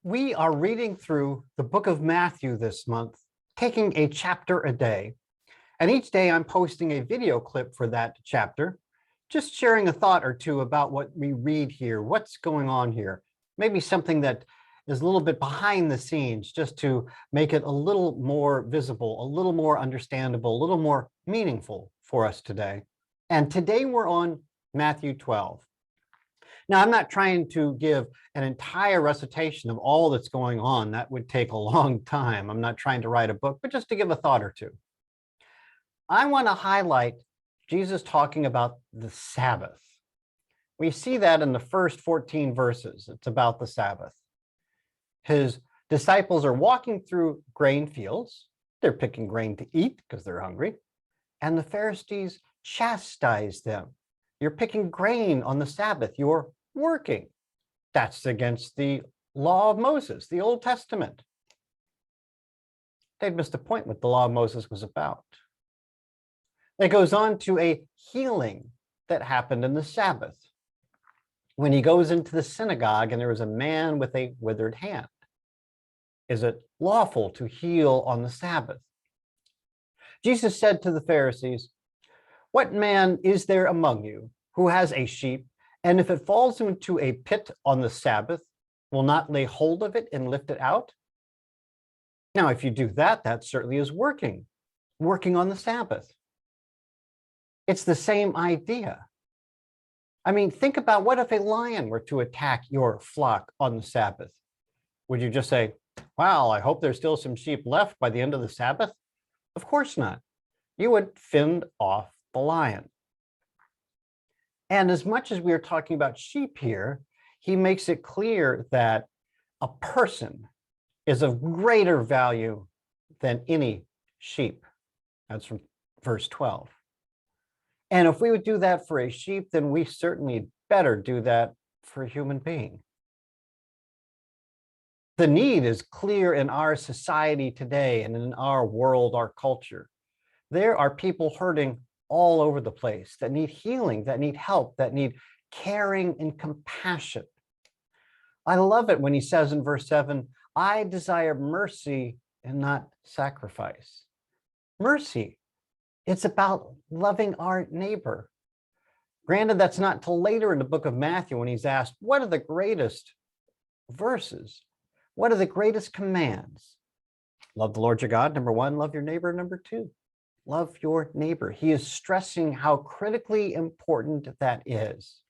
We are reading through the book of Matthew this month, taking a chapter a day. And each day I'm posting a video clip for that chapter, just sharing a thought or two about what we read here, what's going on here, maybe something that is a little bit behind the scenes, just to make it a little more visible, a little more understandable, a little more meaningful for us today. And today we're on Matthew 12. Now, I'm not trying to give an entire recitation of all that's going on. That would take a long time. I'm not trying to write a book, but just to give a thought or two. I want to highlight Jesus talking about the Sabbath. We see that in the first 14 verses. It's about the Sabbath. His disciples are walking through grain fields. They're picking grain to eat because they're hungry. And the Pharisees chastise them. You're picking grain on the Sabbath. You're working. That's against the law of Moses, the Old Testament. They'd missed the point what the law of Moses was about. It goes on to a healing that happened in the Sabbath, when he goes into the synagogue and there was a man with a withered hand. Is it lawful to heal on the Sabbath? Jesus said to the Pharisees, "What man is there among you who has a sheep, and if it falls into a pit on the Sabbath, will not lay hold of it and lift it out? Now, if you do that, that certainly is working on the Sabbath." It's the same idea. I mean, think about what if a lion were to attack your flock on the Sabbath? Would you just say, "Well, I hope there's still some sheep left by the end of the Sabbath"? Of course not. You would fend off the lion. And as much as we are talking about sheep here, he makes it clear that a person is of greater value than any sheep. That's from verse 12. And if we would do that for a sheep, then we certainly better do that for a human being. The need is clear in our society today and in our world, our culture. There are people hurting all over the place that need healing, that need help, that need caring and compassion. I love it when he says in verse 7, "I desire mercy and not sacrifice." Mercy. It's about loving our neighbor. Granted, that's not till later in the book of Matthew when he's asked, what are the greatest verses? What are the greatest commands? Love the Lord your God, number one. Love your neighbor, number two. Love your neighbor. He is stressing how critically important that is.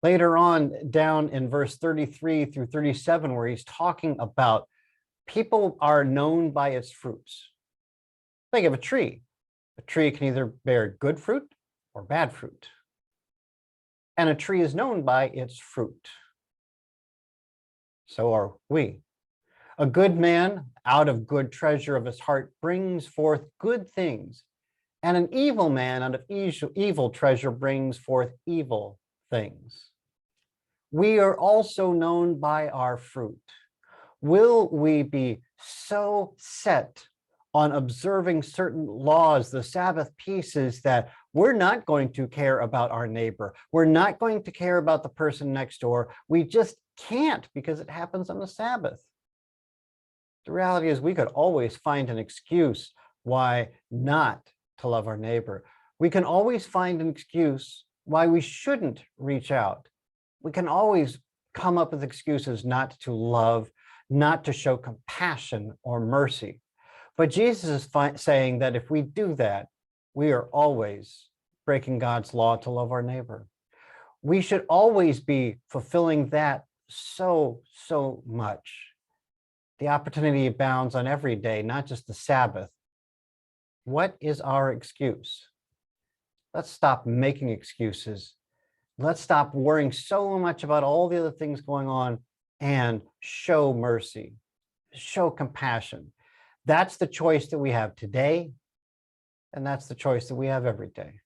Later on, down in verse 33 through 37, where he's talking about people are known by its fruits. Think of a tree. A tree can either bear good fruit or bad fruit. And a tree is known by its fruit. So are we. A good man out of good treasure of his heart brings forth good things, and an evil man out of evil treasure brings forth evil things. We are also known by our fruit. Will we be so set on observing certain laws, the Sabbath pieces, that we're not going to care about our neighbor? We're not going to care about the person next door. We just can't because it happens on the Sabbath. The reality is we could always find an excuse why not to love our neighbor. We can always find an excuse why we shouldn't reach out. We can always come up with excuses not to love, not to show compassion or mercy. But Jesus is saying that if we do that, we are always breaking God's law to love our neighbor. We should always be fulfilling that so much. The opportunity abounds on every day, not just the Sabbath. What is our excuse? Let's stop making excuses. Let's stop worrying so much about all the other things going on and show mercy, show compassion. That's the choice that we have today, and that's the choice that we have every day.